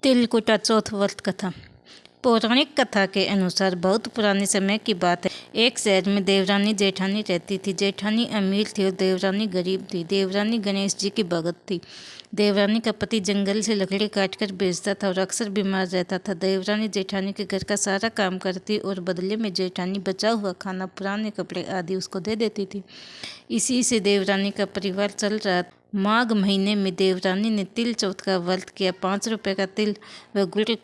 तिलकुटा चौथ व्रत कथा। पौराणिक कथा के अनुसार बहुत पुराने समय की बात है। एक शहर में देवरानी जेठानी रहती थी। जेठानी अमीर थी और देवरानी गरीब थी। देवरानी गणेश जी की भगत थी। देवरानी का पति जंगल से लकड़ी काटकर बेचता था और अक्सर बीमार रहता था। देवरानी जेठानी के घर का सारा काम करती और बदले में जेठानी बचा हुआ खाना, पुराने कपड़े आदि उसको दे देती थी। इसी से देवरानी का परिवार चल रहा था। माघ महीने में देवरानी ने तिल चौथ का व्रत किया। 5 रुपए का तिल व गुड़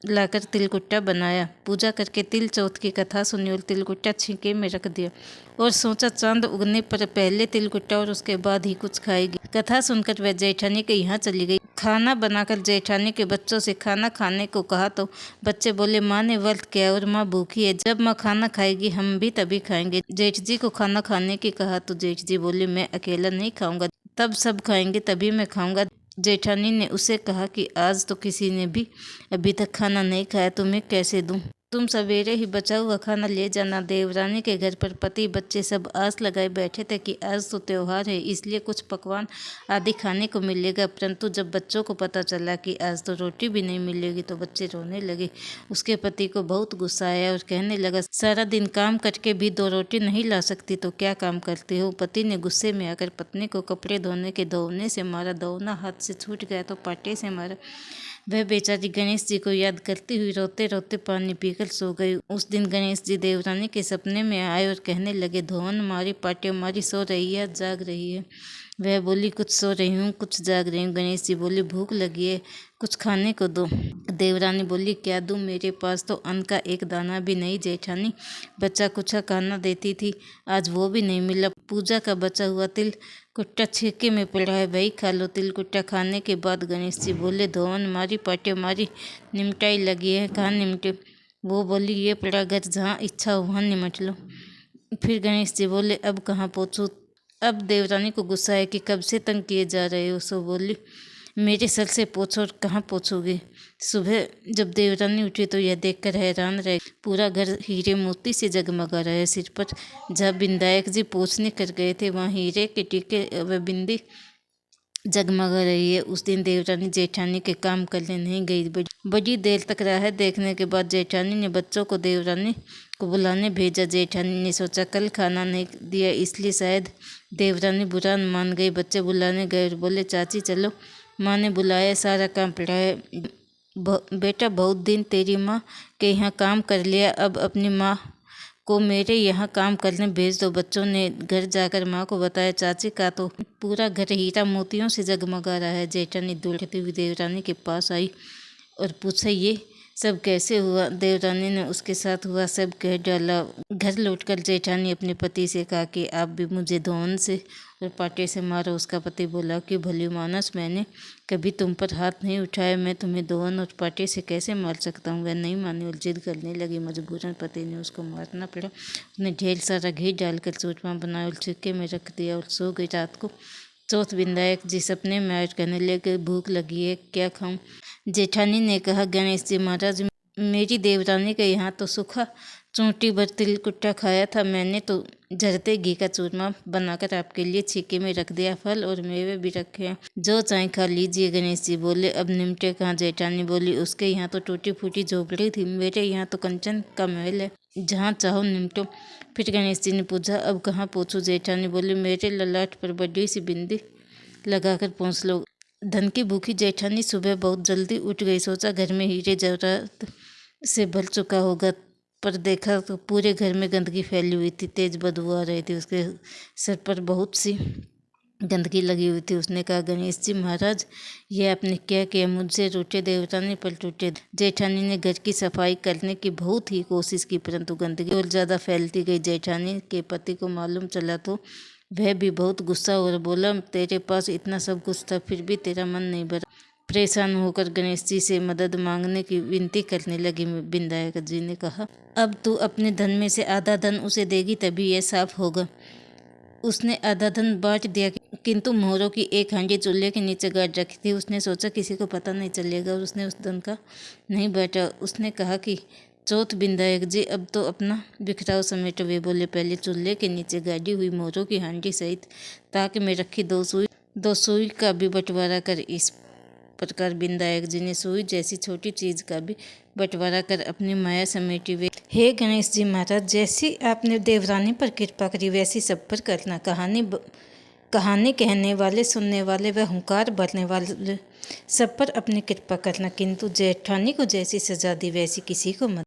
लाकर तिलकुट्टा बनाया। पूजा करके तिल चौथ की कथा सुनी और तिलकुट्टा छींके में रख दिया और सोचा चांद उगने पर पहले तिलकुट्टा और उसके बाद ही कुछ खाएगी। कथा सुनकर वह जेठानी के यहाँ चली गई। खाना बनाकर जेठानी के बच्चों से खाना खाने को कहा तो बच्चे बोले, माँ ने व्रत किया और माँ भूखी है। जब माँ खाना खाएगी हम भी तभी खाएंगे। जेठ जी को खाना खाने की कहा तो जेठ जी बोले, मैं अकेला नहीं खाऊंगा, तब सब खाएंगे तभी मैं खाऊंगा। जेठानी ने उसे कहा कि आज तो किसी ने भी अभी तक खाना नहीं खाया, तुम्हें कैसे दूं? तुम सवेरे ही बचा हुआ खाना ले जाना। देवरानी के घर पर पति बच्चे सब आस लगाए बैठे थे कि आज तो त्योहार है, इसलिए कुछ पकवान आदि खाने को मिलेगा। परंतु जब बच्चों को पता चला कि आज तो रोटी भी नहीं मिलेगी तो बच्चे रोने लगे। उसके पति को बहुत गुस्सा आया और कहने लगा, सारा दिन काम करके भी 2 रोटी नहीं ला सकती तो क्या काम करती हो? पति ने गुस्से में आकर पत्नी को कपड़े धोने के दौने से मारा। दौना हाथ से छूट गया तो पाटे से मारा। वह बेचारी गणेश जी को याद करती हुई रोते रोते पानी पीकर सो गई। उस दिन गणेश जी देवरानी के सपने में आए और कहने लगे, धोन मारी, पाटे मारी, सो रही है जाग रही है? वह बोली, कुछ सो रही हूँ, कुछ जाग रही हूँ। गणेश जी बोले, भूख लगी है, कुछ खाने को दो। देवरानी बोली, क्या दूँ, मेरे पास तो अन्न का एक दाना भी नहीं। जेठानी बच्चा कुछा खाना देती थी, आज वो भी नहीं मिला। पूजा का बचा हुआ तिल कुट्टा छेके में पड़ा है, वही खा लो। तिल कुट्टा खाने के बाद गणेश जी बोले, धोवन मारी, पाटे मारी, निमटाई लगी है, कहाँ निमटे? वो बोली, ये पड़ा घर, जहाँ इच्छा हो वहाँ निमट लो। फिर गणेश जी बोले, अब कहाँ पहुँचूँ? अब देवरानी को गुस्सा है कि कब से तंग किए जा रहे हो। सो बोली, मेरे सर से पूछो और कहाँ पूछोगे? सुबह जब देवरानी उठी तो यह देखकर हैरान रह, पूरा घर हीरे मोती से जगमगा रहा है। सिर पर जहाँ विनायक जी पोछने कर गए थे वहाँ हीरे के टीके व बिंदी जगमगा रही है। उस दिन देवरानी जेठानी के काम करने नहीं गई। बड़ी देर तक राह देखने के बाद जेठानी ने बच्चों को देवरानी को बुलाने भेजा। जेठानी ने सोचा कल खाना नहीं दिया इसलिए शायद देवरानी बुरा मान गई। बच्चे बुलाने गए और बोले, चाची चलो, माँ ने बुलाया, सारा काम पड़ा है। बेटा बहुत दिन तेरी माँ के यहाँ काम कर लिया, अब अपनी माँ को मेरे यहाँ काम करने भेज दो। बच्चों ने घर जाकर माँ को बताया। चाची का तो पूरा घर हीरा मोतियों से जगमगा रहा है। जेठानी दौड़ती हुई देवरानी के पास आई और पूछा, ये सब कैसे हुआ? देवरानी ने उसके साथ हुआ सब कह डाला। घर लौटकर जेठानी अपने पति से कहा कि आप भी मुझे धौन से और पाटे से मारो। उसका पति बोला कि भली मानस, मैंने कभी तुम पर हाथ नहीं उठाया, मैं तुम्हें धौन और पाटे से कैसे मार सकता हूँ? वह नहीं मानी और जिद करने लगी। मजबूरन पति ने उसको मारना पड़ा। उसने ढेर सारा घी डालकर चूरमा बनाया और छिक्के में रख दिया और सो गई। रात को चौथ विनायक जी सपने में आए, कहने लगे, भूख लगी है, क्या खाऊं? जेठानी ने कहा, गणेश जी महाराज, मेरी देवरानी के यहाँ तो सूखा चूंटी भर तिलकुट्टा खाया था, मैंने तो झरते घी का चूरमा बनाकर आपके लिए छिक्के में रख दिया, फल और मेवे भी रखे हैं, जो चाहे खा लीजिए। गणेश जी बोले, अब निमटे कहाँ? जेठानी बोली, उसके यहाँ तो टूटी फूटी झोपड़ी थी, मेरे यहाँ तो कंचन का महल है, जहाँ चाहो निमटो। फिर गणेश जी ने पूछा, अब कहाँ पहुँचूं? जेठानी बोली, मेरे ललाट पर बड़ी सी बिंदी लगाकर पहुँच लो। धन की भूखी जेठानी सुबह बहुत जल्दी उठ गई। सोचा घर में हीरे जवाहरात से भर चुका होगा, पर देखा तो पूरे घर में गंदगी फैली हुई थी, तेज बदबू आ रही थी, उसके सर पर बहुत सी गंदगी लगी हुई थी। उसने कहा, गणेश जी महाराज, ये आपने क्या किया? मुझसे रूठे देवरानी पर टूटे। जेठानी ने घर की सफाई करने की बहुत ही कोशिश की, परंतु गंदगी और ज़्यादा फैलती गई। जेठानी के पति को मालूम चला तो वह भी बहुत गुस्सा और बोला, तेरे पास इतना सब कुछ था फिर भी तेरा मन नहीं भरा। परेशान होकर गणेश जी से मदद मांगने की विनती करने लगी। विनायक जी ने कहा, अब तू अपने धन में से आधा धन उसे देगी तभी यह साफ होगा। उसने आधा धन बांट दिया, किंतु मोहरों की एक हांडी चूल्हे के नीचे गाड़ रखी थी। उसने सोचा किसी को पता नहीं चलेगा और उसने उस धन का नहीं बांटा। उसने कहा कि चौथ विनायक जी, अब तो अपना बिखराव समेटो। वे बोले, पहले चूल्हे के नीचे गाड़ी हुई मोहरों की हांडी सहित ताक में रखी 2 सुई का भी बंटवारा कर इस प्रकार बिंदायक जिन्हें सुई जैसी छोटी चीज का भी बंटवारा कर अपनी माया समेटी वे। हे गणेश जी महाराज, जैसी आपने देवरानी पर कृपा करी वैसी सब पर करना। कहानी कहने वाले, सुनने वाले व हुंकार भरने वाले सब पर अपनी कृपा करना, किंतु जेठानी को जैसी सजा दी वैसी किसी को मत